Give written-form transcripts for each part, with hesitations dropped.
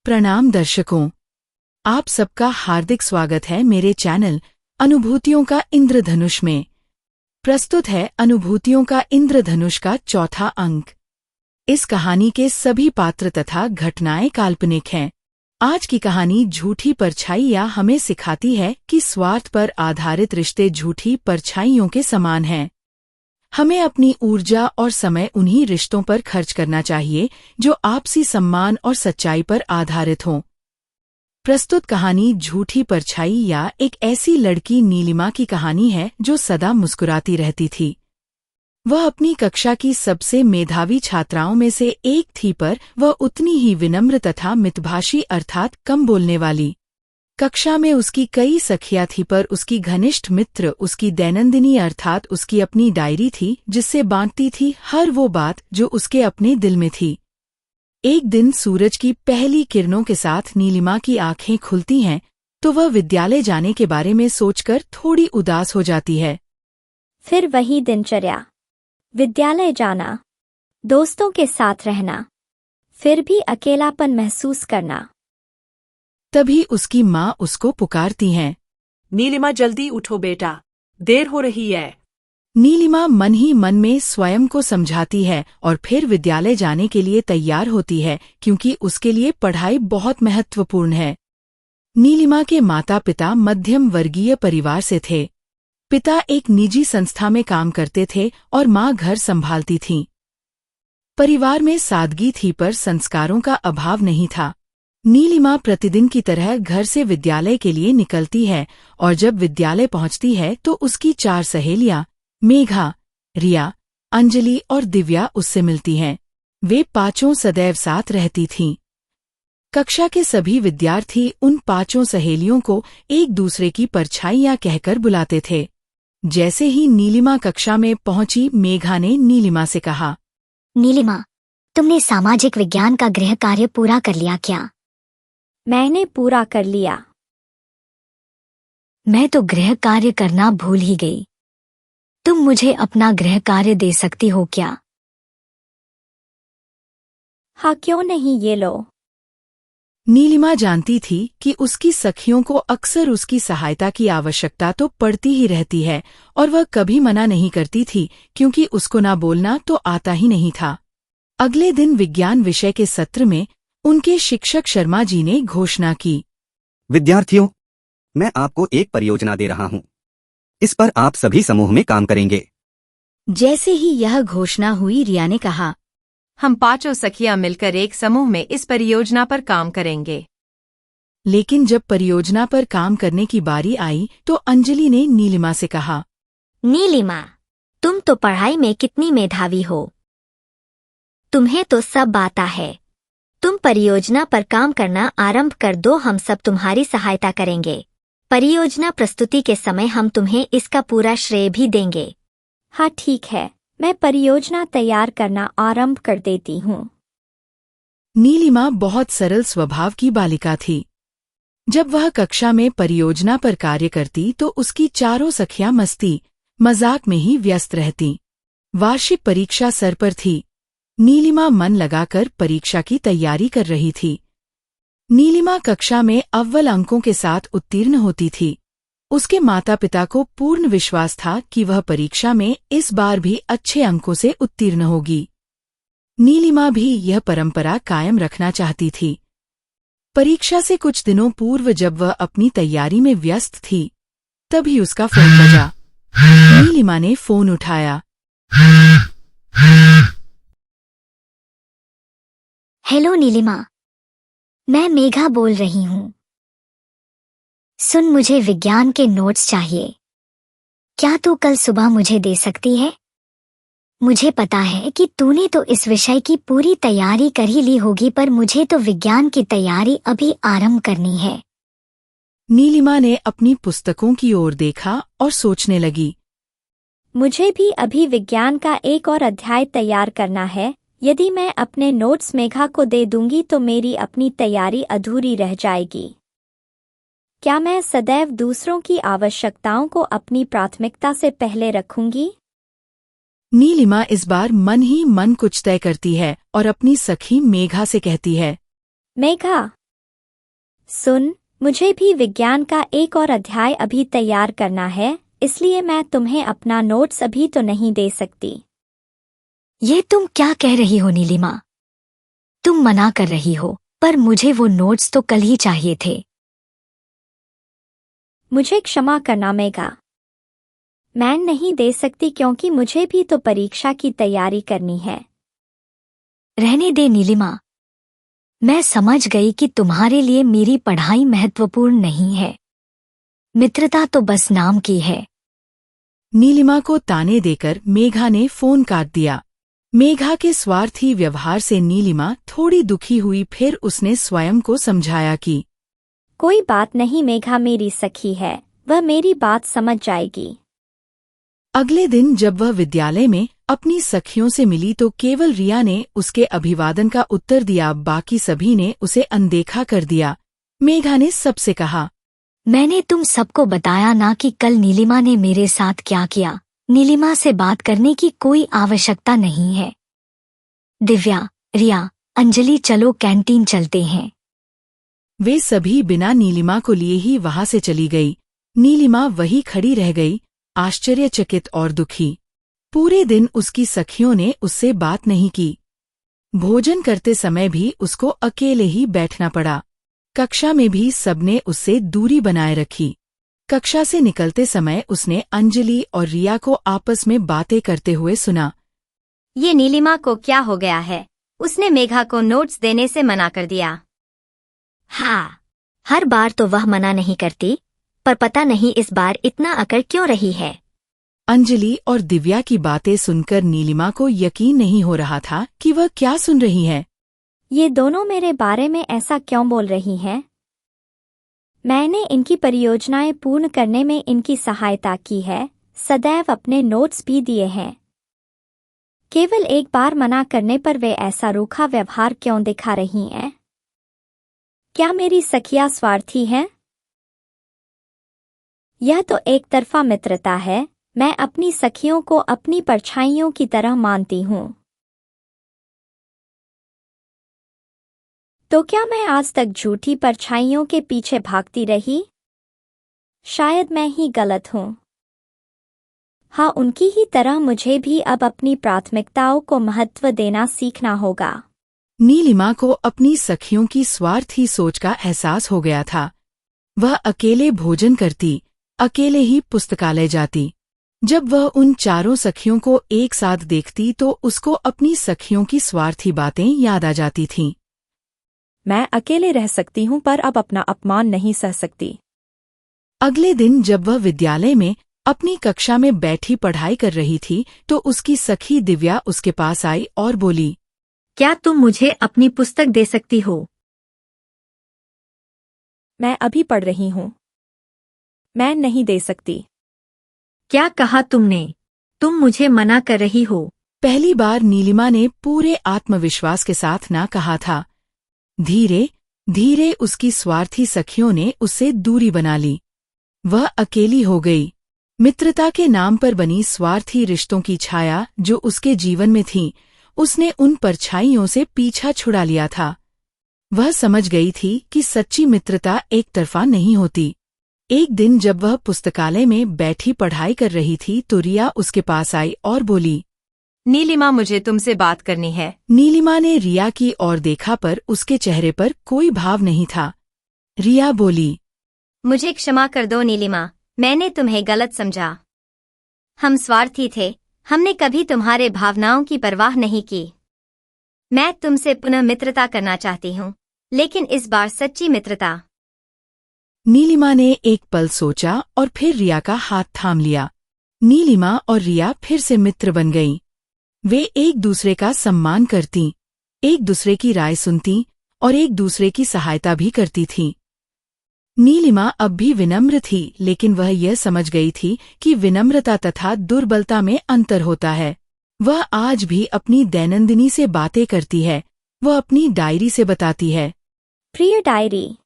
प्रणाम दर्शकों, आप सबका हार्दिक स्वागत है मेरे चैनल अनुभूतियों का इंद्रधनुष में। प्रस्तुत है अनुभूतियों का इंद्रधनुष का चौथा अंक। इस कहानी के सभी पात्र तथा घटनाएं काल्पनिक हैं। आज की कहानी झूठी परछाइयां हमें सिखाती है कि स्वार्थ पर आधारित रिश्ते झूठी परछाइयों के समान हैं। हमें अपनी ऊर्जा और समय उन्हीं रिश्तों पर खर्च करना चाहिए जो आपसी सम्मान और सच्चाई पर आधारित हों। प्रस्तुत कहानी झूठी परछाई या एक ऐसी लड़की नीलिमा की कहानी है जो सदा मुस्कुराती रहती थी। वह अपनी कक्षा की सबसे मेधावी छात्राओं में से एक थी, पर वह उतनी ही विनम्र तथा मितभाषी अर्थात कम बोलने वाली। कक्षा में उसकी कई सखियां थी, पर उसकी घनिष्ठ मित्र उसकी दैनंदिनी अर्थात उसकी अपनी डायरी थी, जिससे बांटती थी हर वो बात जो उसके अपने दिल में थी। एक दिन सूरज की पहली किरणों के साथ नीलिमा की आंखें खुलती हैं तो वह विद्यालय जाने के बारे में सोचकर थोड़ी उदास हो जाती है। फिर वही दिनचर्या, विद्यालय जाना, दोस्तों के साथ रहना, फिर भी अकेलापन महसूस करना। तभी उसकी माँ उसको पुकारती हैं। नीलिमा, जल्दी उठो बेटा, देर हो रही है। नीलिमा मन ही मन में स्वयं को समझाती है और फिर विद्यालय जाने के लिए तैयार होती है, क्योंकि उसके लिए पढ़ाई बहुत महत्वपूर्ण है। नीलिमा के माता पिता मध्यम वर्गीय परिवार से थे। पिता एक निजी संस्था में काम करते थे और माँ घर संभालती थीं। परिवार में सादगी थी, पर संस्कारों का अभाव नहीं था। नीलिमा प्रतिदिन की तरह घर से विद्यालय के लिए निकलती है और जब विद्यालय पहुंचती है तो उसकी 4 सहेलियां मेघा, रिया, अंजलि और दिव्या उससे मिलती हैं। वे पांचों सदैव साथ रहती थीं। कक्षा के सभी विद्यार्थी उन 5 सहेलियों को एक दूसरे की परछाइयां कहकर बुलाते थे। जैसे ही नीलिमा कक्षा में पहुंची, मेघा ने नीलिमा से कहा, नीलिमा, तुमने सामाजिक विज्ञान का गृह कार्य पूरा कर लिया क्या? मैंने पूरा कर लिया। मैं तो गृह कार्य करना भूल ही गई। तुम मुझे अपना गृह कार्य दे सकती हो क्या? हाँ, क्यों नहीं, ये लो। नीलिमा जानती थी कि उसकी सखियों को अक्सर उसकी सहायता की आवश्यकता तो पड़ती ही रहती है और वह कभी मना नहीं करती थी, क्योंकि उसको ना बोलना तो आता ही नहीं था। अगले दिन विज्ञान विषय के सत्र में उनके शिक्षक शर्मा जी ने घोषणा की, विद्यार्थियों, मैं आपको एक परियोजना दे रहा हूं। इस पर आप सभी समूह में काम करेंगे। जैसे ही यह घोषणा हुई, रिया ने कहा, हम 5 सखियां मिलकर एक समूह में इस परियोजना पर काम करेंगे। लेकिन जब परियोजना पर काम करने की बारी आई तो अंजलि ने नीलिमा से कहा, नीलिमा, तुम तो पढ़ाई में कितनी मेधावी हो। तुम्हें तो सब आता है। तुम परियोजना पर काम करना आरंभ कर दो, हम सब तुम्हारी सहायता करेंगे। परियोजना प्रस्तुति के समय हम तुम्हें इसका पूरा श्रेय भी देंगे। हाँ ठीक है, मैं परियोजना तैयार करना आरंभ कर देती हूँ। नीलिमा बहुत सरल स्वभाव की बालिका थी। जब वह कक्षा में परियोजना पर कार्य करती तो उसकी 4 सखियां मस्ती मजाक में ही व्यस्त रहती। वार्षिक परीक्षा सर पर थी। नीलिमा मन लगाकर परीक्षा की तैयारी कर रही थी। नीलिमा कक्षा में अव्वल अंकों के साथ उत्तीर्ण होती थी। उसके माता पिता को पूर्ण विश्वास था कि वह परीक्षा में इस बार भी अच्छे अंकों से उत्तीर्ण होगी। नीलिमा भी यह परंपरा कायम रखना चाहती थी। परीक्षा से कुछ दिनों पूर्व जब वह अपनी तैयारी में व्यस्त थी, तभी उसका फोन बजा। नीलिमा ने फोन उठाया। हेलो नीलिमा, मैं मेघा बोल रही हूँ। सुन, मुझे विज्ञान के नोट्स चाहिए। क्या तू कल सुबह मुझे दे सकती है? मुझे पता है कि तूने तो इस विषय की पूरी तैयारी कर ही ली होगी, पर मुझे तो विज्ञान की तैयारी अभी आरंभ करनी है। नीलिमा ने अपनी पुस्तकों की ओर देखा और सोचने लगी, मुझे भी अभी विज्ञान का एक और अध्याय तैयार करना है। यदि मैं अपने नोट्स मेघा को दे दूंगी तो मेरी अपनी तैयारी अधूरी रह जाएगी। क्या मैं सदैव दूसरों की आवश्यकताओं को अपनी प्राथमिकता से पहले रखूंगी? नीलिमा इस बार मन ही मन कुछ तय करती है और अपनी सखी मेघा से कहती है, मेघा, सुन, मुझे भी विज्ञान का एक और अध्याय अभी तैयार करना है, इसलिए मैं तुम्हें अपना नोट्स अभी तो नहीं दे सकती। ये तुम क्या कह रही हो नीलिमा? तुम मना कर रही हो, पर मुझे वो नोट्स तो कल ही चाहिए थे। मुझे क्षमा करना मेघा, मैं नहीं दे सकती क्योंकि मुझे भी तो परीक्षा की तैयारी करनी है। रहने दे नीलिमा, मैं समझ गई कि तुम्हारे लिए मेरी पढ़ाई महत्वपूर्ण नहीं है। मित्रता तो बस नाम की है। नीलिमा को ताने देकर मेघा ने फोन काट दिया। मेघा के स्वार्थी व्यवहार से नीलिमा थोड़ी दुखी हुई, फिर उसने स्वयं को समझाया कि कोई बात नहीं, मेघा मेरी सखी है, वह मेरी बात समझ जाएगी। अगले दिन जब वह विद्यालय में अपनी सखियों से मिली तो केवल रिया ने उसके अभिवादन का उत्तर दिया, बाकी सभी ने उसे अनदेखा कर दिया। मेघा ने सबसे कहा, मैंने तुम सबको बताया ना कि कल नीलिमा ने मेरे साथ क्या किया। नीलिमा से बात करने की कोई आवश्यकता नहीं है। दिव्या, रिया, अंजलि, चलो कैंटीन चलते हैं। वे सभी बिना नीलिमा को लिए ही वहां से चली गई। नीलिमा वही खड़ी रह गई, आश्चर्यचकित और दुखी। पूरे दिन उसकी सखियों ने उससे बात नहीं की। भोजन करते समय भी उसको अकेले ही बैठना पड़ा। कक्षा में भी सबने उससे दूरी बनाए रखी। कक्षा से निकलते समय उसने अंजलि और रिया को आपस में बातें करते हुए सुना। ये नीलिमा को क्या हो गया है? उसने मेघा को नोट्स देने से मना कर दिया। हाँ, हर बार तो वह मना नहीं करती, पर पता नहीं इस बार इतना अकड़ क्यों रही है। अंजलि और दिव्या की बातें सुनकर नीलिमा को यकीन नहीं हो रहा था कि वह क्या सुन रही है। ये दोनों मेरे बारे में ऐसा क्यों बोल रही हैं? मैंने इनकी परियोजनाएं पूर्ण करने में इनकी सहायता की है, सदैव अपने नोट्स भी दिए हैं। केवल एक बार मना करने पर वे ऐसा रूखा व्यवहार क्यों दिखा रही हैं? क्या मेरी सखियां स्वार्थी हैं? यह तो एक तरफा मित्रता है। मैं अपनी सखियों को अपनी परछाइयों की तरह मानती हूँ। तो क्या मैं आज तक झूठी परछाइयों के पीछे भागती रही? शायद मैं ही गलत हूँ। हाँ, उनकी ही तरह मुझे भी अब अपनी प्राथमिकताओं को महत्व देना सीखना होगा। नीलिमा को अपनी सखियों की स्वार्थी सोच का एहसास हो गया था। वह अकेले भोजन करती, अकेले ही पुस्तकालय जाती। जब वह उन चारों सखियों को एक साथ देखती तो उसको अपनी सखियों की स्वार्थी बातें याद आ जाती थीं। मैं अकेले रह सकती हूँ पर अब अपना अपमान नहीं सह सकती। अगले दिन जब वह विद्यालय में अपनी कक्षा में बैठी पढ़ाई कर रही थी तो उसकी सखी दिव्या उसके पास आई और बोली, क्या तुम मुझे अपनी पुस्तक दे सकती हो? मैं अभी पढ़ रही हूँ। मैं नहीं दे सकती। क्या कहा तुमने? तुम मुझे मना कर रही हो। पहली बार नीलिमा ने पूरे आत्मविश्वास के साथ ना कहा था। धीरे धीरे उसकी स्वार्थी सखियों ने उससे दूरी बना ली। वह अकेली हो गई। मित्रता के नाम पर बनी स्वार्थी रिश्तों की छाया जो उसके जीवन में थी, उसने उन परछाइयों से पीछा छुड़ा लिया था। वह समझ गई थी कि सच्ची मित्रता एक तरफा नहीं होती। एक दिन जब वह पुस्तकालय में बैठी पढ़ाई कर रही थी तो रिया उसके पास आई और बोली, नीलिमा, मुझे तुमसे बात करनी है। नीलिमा ने रिया की ओर देखा पर उसके चेहरे पर कोई भाव नहीं था। रिया बोली, मुझे क्षमा कर दो नीलिमा, मैंने तुम्हें गलत समझा। हम स्वार्थी थे, हमने कभी तुम्हारे भावनाओं की परवाह नहीं की। मैं तुमसे पुनः मित्रता करना चाहती हूँ, लेकिन इस बार सच्ची मित्रता। नीलिमा ने एक पल सोचा और फिर रिया का हाथ थाम लिया। नीलिमा और रिया फिर से मित्र बन गईं। वे एक दूसरे का सम्मान करतीं, एक दूसरे की राय सुनतीं और एक दूसरे की सहायता भी करती थीं। नीलिमा अब भी विनम्र थी, लेकिन वह यह समझ गई थी कि विनम्रता तथा दुर्बलता में अंतर होता है। वह आज भी अपनी दैनंदिनी से बातें करती है। वह अपनी डायरी से बताती है, प्रिय डायरी,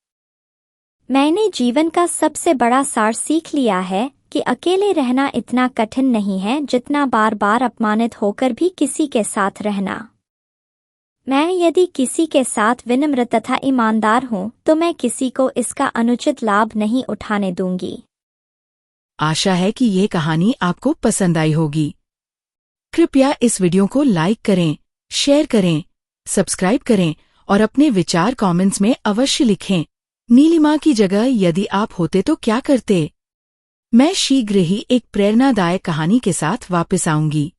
मैंने जीवन का सबसे बड़ा सार सीख लिया है कि अकेले रहना इतना कठिन नहीं है जितना बार बार अपमानित होकर भी किसी के साथ रहना। मैं यदि किसी के साथ विनम्र तथा ईमानदार हूँ तो मैं किसी को इसका अनुचित लाभ नहीं उठाने दूंगी। आशा है कि ये कहानी आपको पसंद आई होगी। कृपया इस वीडियो को लाइक करें, शेयर करें, सब्सक्राइब करें और अपने विचार कमेंट्स में अवश्य लिखें। नीलिमा की जगह यदि आप होते तो क्या करते? मैं शीघ्र ही एक प्रेरणादायक कहानी के साथ वापस आऊंगी।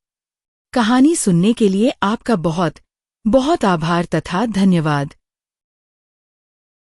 कहानी सुनने के लिए आपका बहुत बहुत आभार तथा धन्यवाद।